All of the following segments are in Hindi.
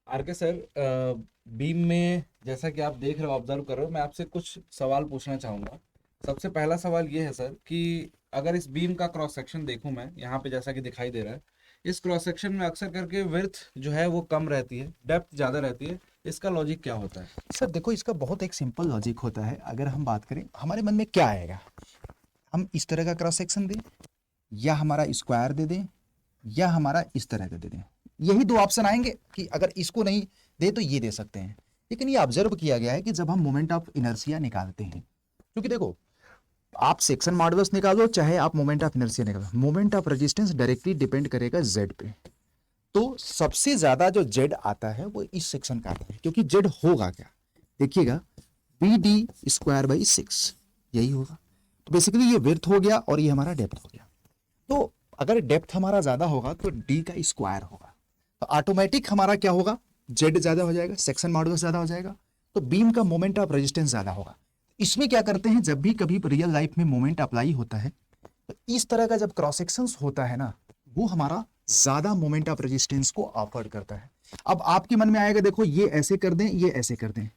आर के सर, बीम में जैसा कि आप देख रहे हो, ऑब्जर्व कर रहे हो, मैं आपसे कुछ सवाल पूछना चाहूँगा। सबसे पहला सवाल ये है सर कि अगर इस बीम का क्रॉस सेक्शन देखूं मैं यहाँ पे, जैसा कि दिखाई दे रहा है, इस क्रॉस सेक्शन में अक्सर करके विड्थ जो है वो कम रहती है, डेप्थ ज़्यादा रहती है। इसका लॉजिक क्या होता है? सर देखो, इसका बहुत एक सिंपल लॉजिक होता है। अगर हम बात करें, हमारे मन में क्या आएगा, हम इस तरह का क्रॉस सेक्शन दें या हमारा स्क्वायर दे दें या हमारा इस तरह का दे दें। यही दो ऑप्शन आएंगे कि अगर इसको नहीं दे तो ये दे सकते हैं। लेकिन ये ऑब्जर्व किया गया है कि जब हम मोमेंट ऑफ इनर्शिया निकालते हैं, क्योंकि देखो, आप सेक्शन मॉडुलस निकालो चाहे आप मोमेंट ऑफ इनर्शिया निकालो, moment of resistance directly depend करेगा जेड पे। तो सबसे ज्यादा जो जेड आता है वो इस सेक्शन का आता है, क्योंकि जेड होगा क्या, देखिएगा, बी डी स्क्वायर बाई 6, यही होगा। तो बेसिकली ये विड्थ हो गया और ये हमारा डेप्थ हो गया। तो अगर डेप्थ हमारा ज्यादा होगा तो डी का स्क्वायर होगा, तो ऑटोमेटिक हमारा क्या होगा, जेड ज्यादा हो जाएगा, सेक्शन मॉडुलस ज्यादा हो जाएगा, तो बीम का मोमेंट ऑफ रेजिस्टेंस ज्यादा होगा। इसमें क्या करते हैं, जब भी कभी रियल लाइफ में मोमेंट अप्लाई होता है तो इस तरह का जब क्रॉस सेक्शन होता है ना, वो हमारा ज्यादा मोमेंट ऑफ रेजिस्टेंस को ऑफर करता है। अब आपके मन में आएगा, देखो ये ऐसे कर दें, ये ऐसे कर दें,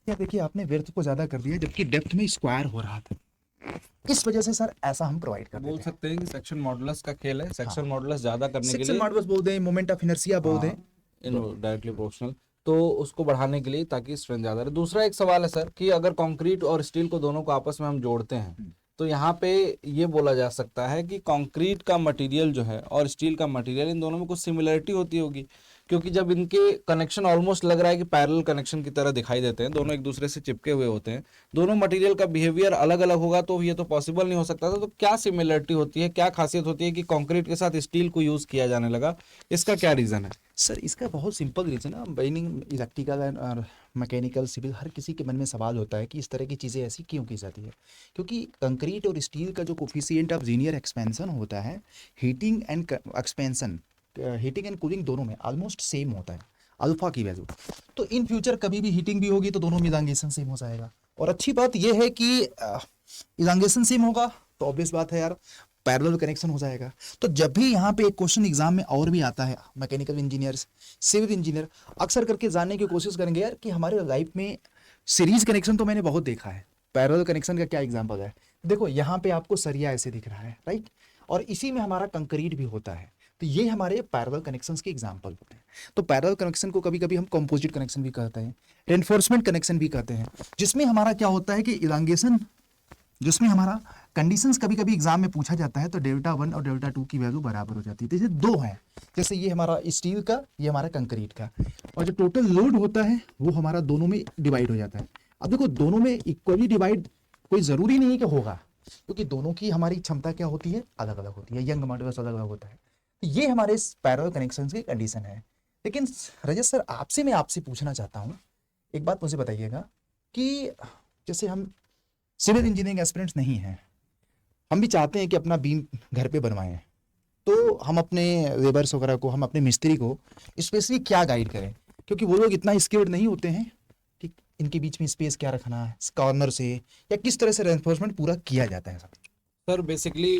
क्या देखिए आपने विड्थ को ज्यादा कर दिया जबकि डेप्थ में स्क्वायर हो रहा था। इस वजह से सर ऐसा हम प्रोवाइड कर बोल देते हैं। सकते हैं कि सेक्शन मॉडुलस का खेल है, हाँ, सेक्शन मॉडुलस ज़्यादा करने के सेक्शन लिए। मॉडुलस बोल दें, मोमेंट ऑफ इनर्शिया बोल दें, हाँ, इन दोनों। Directly proportional. तो उसको बढ़ाने के लिए, ताकि स्ट्रेंथ ज़्यादा रहे। दूसरा एक सवाल है सर कि अगर कंक्रीट और स्टील को दोनों को आपस में हम जोड़ते हैं, तो यहाँ पे ये बोला जा सकता है कि कंक्रीट का मटेरियल जो है और स्टील का मटेरियल, इन दोनों में कुछ सिमिलरिटी होती होगी, क्योंकि जब इनके कनेक्शन ऑलमोस्ट लग रहा है कि पैरेलल कनेक्शन की तरह दिखाई देते हैं, दोनों एक दूसरे से चिपके हुए होते हैं, दोनों मटेरियल का बिहेवियर अलग अलग होगा, तो ये तो पॉसिबल नहीं हो सकता था। तो क्या सिमिलरिटी होती है, क्या खासियत होती है कि कंक्रीट के साथ स्टील को यूज़ किया जाने लगा? इसका क्या रीज़न है? सर इसका बहुत सिंपल रीज़न है, बाइनिंग इलेक्ट्रिकल एंड और मैकेनिकल सिविल हर किसी के मन में सवाल होता है कि इस तरह की चीज़ें ऐसी क्यों की जाती है। क्योंकि कंक्रीट और स्टील का जो कोफिशिएंट ऑफ लीनियर एक्सपेंशन होता है, heating and expansion, heating and cooling दोनों में ऑलमोस्ट सेम होता है, अल्फा की वैल्यू। तो इन फ्यूचर कभी भी हीटिंग भी होगी तो दोनों में इलांगेशन सेम हो जाएगा। और अच्छी बात यह है कि इलांगेशन सेम होगा तो ऑब्वियस बात है यार, पैरेलल कनेक्शन हो जाएगा। तो जब भी यहाँ पे एक क्वेश्चन एग्जाम में और भी आता है, मैकेनिकल इंजीनियर, सिविल इंजीनियर अक्सर करके जानने की कोशिश करेंगे यार कि हमारे लाइफ में सीरीज कनेक्शन तो मैंने बहुत देखा है, पैरेलल कनेक्शन का क्या एग्जाम्पल है। देखो यहाँ पे आपको सरिया ऐसे दिख रहा है, राइट, और इसी में हमारा कंक्रीट भी होता है। तो ये हमारे पैरेलल कनेक्शंस के एग्जांपल होते हैं। तो पैरेलल कनेक्शन को कभी कभी हम कंपोजिट कनेक्शन भी कहते हैं, रेनफोर्समेंट कनेक्शन भी कहते हैं, जिसमें हमारा क्या होता है कि इलांगेशन, जिसमें हमारा कंडीशंस कभी कभी एग्जाम में पूछा जाता है तो डेल्टा 1 और डेल्टा 2 की वैल्यू बराबर हो जाती है। जैसे दो हैं, जैसे ये हमारा स्टील का, ये हमारा कंक्रीट का, और जो टोटल लोड होता है वो हमारा दोनों में डिवाइड हो जाता है। अब देखो दोनों में इक्वली डिवाइड कोई ज़रूरी नहीं है कि होगा, क्योंकि दोनों की हमारी क्षमता क्या होती है, अलग अलग होती है, यंग मॉड्यूलस अलग अलग होता है। तो ये हमारे पैरेलल कनेक्शंस की कंडीशन है। लेकिन रजत सर, आपसे मैं आपसे पूछना चाहता हूँ, एक बात मुझे बताइएगा कि जैसे हम सिविल इंजीनियरिंग एस्पिरेंट्स नहीं हैं, हम भी चाहते हैं कि अपना बीम घर पे बनवाएं, तो हम अपने लेबर्स वगैरह को, हम अपने मिस्त्री को स्पेशली क्या गाइड करें, क्योंकि वो लोग इतना स्किल्ड नहीं होते हैं कि इनके बीच में स्पेस क्या रखना है कॉर्नर से, या किस तरह से रेनफोर्समेंट पूरा किया जाता है सब। सर बेसिकली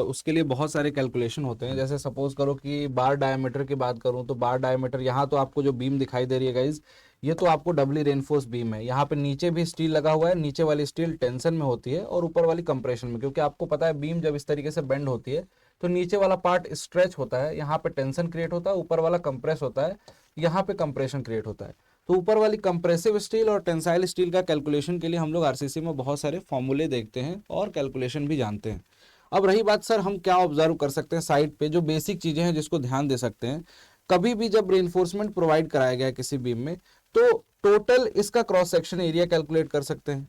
उसके लिए बहुत सारे कैलकुलेशन होते हैं। जैसे सपोज करो कि बार डायमीटर की बात करूं, तो बार डायमीटर, यहाँ तो आपको जो बीम दिखाई दे रही है गाइज, ये तो आपको डबली रेनफोर्स बीम है। यहाँ पे नीचे भी स्टील लगा हुआ है, नीचे वाली स्टील टेंशन में होती है और ऊपर वाली कंप्रेशन में, क्योंकि आपको पता है बीम जब इस तरीके से बेंड होती है तो नीचे वाला पार्ट स्ट्रेच होता है, यहाँ पे टेंशन क्रिएट होता है, ऊपर वाला कंप्रेस होता है, यहाँ पे कंप्रेशन क्रिएट होता है। तो ऊपर वाली कंप्रेसिव स्टील और टेंसाइल स्टील का कैलकुलेशन के लिए हम लोग आरसीसी में बहुत सारे फॉर्मूले देखते हैं और कैलकुलेशन भी जानते हैं। अब रही बात सर, हम क्या ऑब्जर्व कर सकते हैं साइड पे, जो बेसिक चीजें हैं जिसको ध्यान दे सकते हैं। कभी भी जब रेनफोर्समेंट प्रोवाइड कराया गया है किसी बीम में, तो टोटल इसका क्रॉस सेक्शन एरिया कैलकुलेट कर सकते हैं।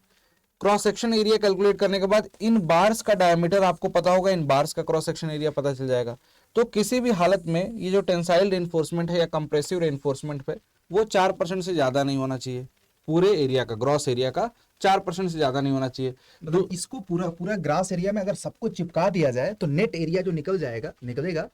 क्रॉस सेक्शन एरिया कैलकुलेट करने के बाद इन बार्स का डायमीटर आपको पता होगा, इन बार्स का क्रॉस सेक्शन एरिया पता चल जाएगा। तो किसी भी हालत में ये जो टेंसाइल रेनफोर्समेंट है या कंप्रेसिव रेनफोर्समेंट पे, वो 4% से ज्यादा नहीं होना चाहिए। पूरे एरिया का, ग्रॉस एरिया का 4% से ज्यादा नहीं होना चाहिए। मतलब इसको पूरा पूरा ग्रास एरिया में अगर सबको चिपका दिया जाए तो नेट एरिया जो निकलेगा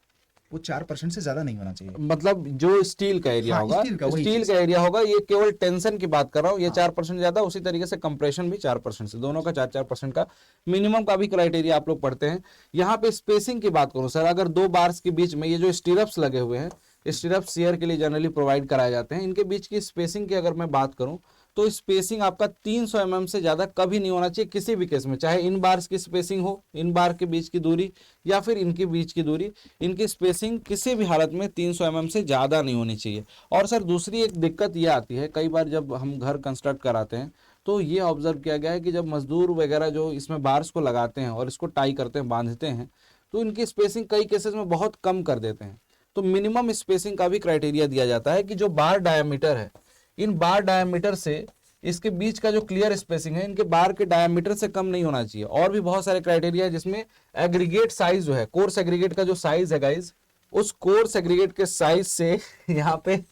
वो 4% से ज्यादा नहीं होना चाहिए। मतलब जो स्टील का एरिया हाँ, होगा, स्टील का वही स्टील चीज। का एरिया होगा, ये केवल टेंशन की बात कर रहा हूँ, ये हाँ, 4% ज्यादा। उसी तरीके से कंप्रेशन भी 4% से, दोनों का 4-4% का मिनिमम का भी क्राइटेरिया आप लोग पढ़ते हैं। यहाँ पे स्पेसिंग की बात करूँ सर, अगर दो बार्स के बीच में ये जो स्टीरअप्स लगे हुए हैं, स्टीरअप शियर के लिए जनरली प्रोवाइड कराए जाते हैं। इनके बीच की स्पेसिंग की अगर मैं बात करूं तो स्पेसिंग आपका 300 mm से ज़्यादा कभी नहीं होना चाहिए किसी भी केस में, चाहे इन बार्स की स्पेसिंग हो, इन बार के बीच की दूरी या फिर इनके बीच की दूरी, इनकी स्पेसिंग किसी भी हालत में 300 mm से ज़्यादा नहीं होनी चाहिए। और सर दूसरी एक दिक्कत ये आती है, कई बार जब हम घर कंस्ट्रक्ट कराते हैं तो ये ऑब्जर्व किया गया है कि जब मजदूर वगैरह जो इसमें बार्स को लगाते हैं और इसको टाई करते हैं, बांधते हैं, तो इनकी स्पेसिंग कई केसेस में बहुत कम कर देते हैं। तो मिनिमम स्पेसिंग का भी क्राइटेरिया दिया जाता है कि जो बार डायमीटर है, इन बार डायमीटर से इसके बीच का जो क्लियर स्पेसिंग है इनके बार के डायमीटर से कम नहीं होना चाहिए। और भी बहुत सारे क्राइटेरिया है जिसमें एग्रीगेट साइज जो है, कोर्स एग्रीगेट का जो साइज है गाइज, उस कोर्स एग्रीगेट के साइज से यहाँ पे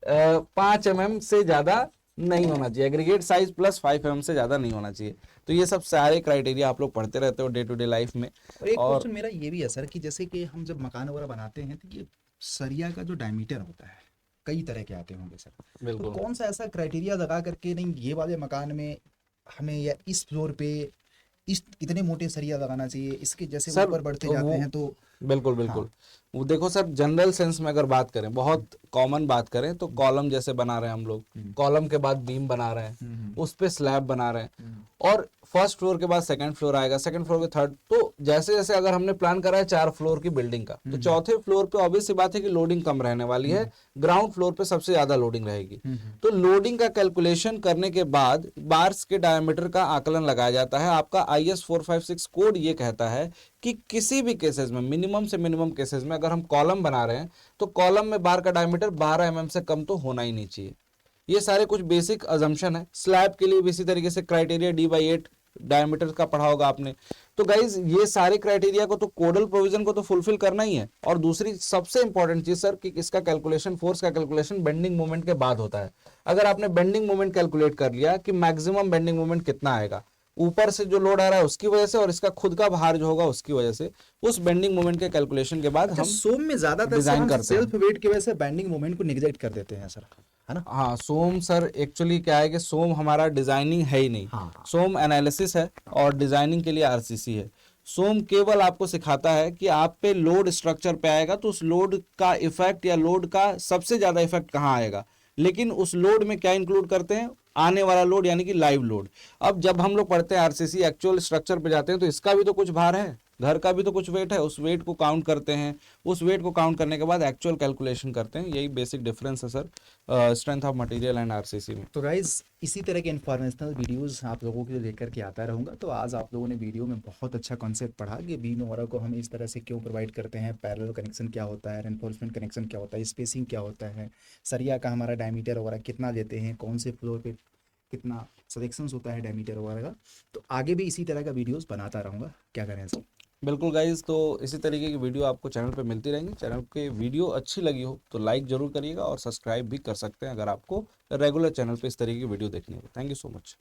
5 mm से ज्यादा नहीं होना चाहिए। एग्रीगेट साइज प्लस 5 mm से ज्यादा नहीं होना चाहिए। तो ये सब सारे क्राइटेरिया आप लोग पढ़ते रहते हो डे टू डे लाइफ में। और एक और क्वेश्चन मेरा ये भी है सर कि जैसे कि हम जब मकान वगैरह बनाते हैं तो ये सरिया का जो डायमीटर होता है कई तरह के आते होंगे सर, तो बिल्कुल कौन सा ऐसा क्राइटेरिया लगा करके नहीं ये वाले मकान में हमें या इस फ्लोर पे इस इतने मोटे सरिया लगाना चाहिए, इसके जैसे सर ऊपर बढ़ते वो जाते हैं तो बिल्कुल हाँ। बिल्कुल वो देखो सर, जनरल सेंस में अगर बात करें, बहुत कॉमन बात करें तो कॉलम जैसे बना रहे हैं हम लोग, कॉलम के बाद बीम बना रहे हैं, उस पे स्लैब बना रहे हैं, और फर्स्ट फ्लोर के बाद सेकंड फ्लोर आएगा, सेकंड फ्लोर के थर्ड, तो जैसे जैसे अगर हमने प्लान करा है 4 फ्लोर की बिल्डिंग का, तो चौथे फ्लोर पे ऑब्वियस सी बात है कि लोडिंग कम रहने वाली है, ग्राउंड फ्लोर पे सबसे ज्यादा लोडिंग रहेगी। तो लोडिंग का कैलकुलेशन करने के बाद बार्स के डायमीटर का आकलन लगाया जाता है। आपका IS 456 कोड ये कहता है कि किसी भी केसेस में, मिनिमम से मिनिमम केसेस में, अगर हम कॉलम बना रहे हैं तो कॉलम में बार का डायमीटर 12 mm से कम तो होना ही नहीं चाहिए। ये सारे कुछ बेसिक अजम्पशन है। स्लैब के लिए भी इसी तरीके से क्राइटेरिया D/8 डायमीटर का पढ़ा होगा आपने। तो गाइज ये सारे क्राइटेरिया को तो कोडल प्रोविजन को तो फुलफिल करना ही है। और दूसरी सबसे इंपॉर्टेंट चीज सर कि इसका कैलकुलेशन, फोर्स का कैलकुलेशन बेंडिंग मोमेंट के बाद होता है। अगर आपने बेंडिंग मोमेंट कैलकुलेट कर लिया कि मैक्सिमम बेंडिंग मोमेंट कितना आएगा, ऊपर से जो लोड आ रहा है उसकी वजह से और इसका खुद का भार जो होगा उसकी वजह से, उस बेंडिंग मोमेंट के कैलकुलेशन के बाद अच्छा, हम सोम में ज्यादातर डिजाइन हम करते हैं। सेल्फ वेट की वजह से बेंडिंग मोमेंट को निग्लेक्ट कर देते हैं सर, है ना? हाँ, सोम सर एक्चुअली क्या है कि सोम हमारा डिजाइनिंग है ही नहीं। हाँ। सोम एनालिसिस है और डिजाइनिंग के लिए RCC है। सोम केवल आपको सिखाता है कि आप पे लोड स्ट्रक्चर पे आएगा तो उस लोड का इफेक्ट या लोड का सबसे ज्यादा इफेक्ट कहाँ आएगा, लेकिन उस लोड में क्या इंक्लूड करते हैं, आने वाला लोड यानी कि लाइव लोड। अब जब हम लोग पढ़ते हैं RCC, एक्चुअल स्ट्रक्चर पे जाते हैं तो इसका भी तो कुछ भार है, घर का भी तो कुछ वेट है, उस वेट को काउंट करते हैं, उस वेट को काउंट करने के बाद एक्चुअल कैलकुलेशन करते हैं। यही बेसिक डिफरेंस है sir strength of material and RCC में। तो गाइज इसी तरह के इन्फॉर्मेशनल वीडियोस आप लोगों के लिए लेकर के आता रहूँगा। तो आज आप लोगों ने वीडियो में बहुत अच्छा कॉन्सेप्ट पढ़ा कि बीम वगैरह को हम इस तरह से क्यों प्रोवाइड करते हैं, पैरेलल कनेक्शन क्या होता है, रेनफोर्समेंट कनेक्शन क्या होता है, स्पेसिंग क्या होता है, सरिया का हमारा डायमीटर वगैरह कितना लेते हैं, कौन से फ्लोर पे कितना सिलेक्शंस होता है डायमीटर वगैरह का। तो आगे भी इसी तरह का वीडियोस बनाता रहूँगा, क्या करें सर? बिल्कुल गाइज, तो इसी तरीके की वीडियो आपको चैनल पे मिलती रहेंगी। चैनल के वीडियो अच्छी लगी हो तो लाइक जरूर करिएगा और सब्सक्राइब भी कर सकते हैं अगर आपको रेगुलर चैनल पे इस तरीके की वीडियो देखनी हो। Thank you so much.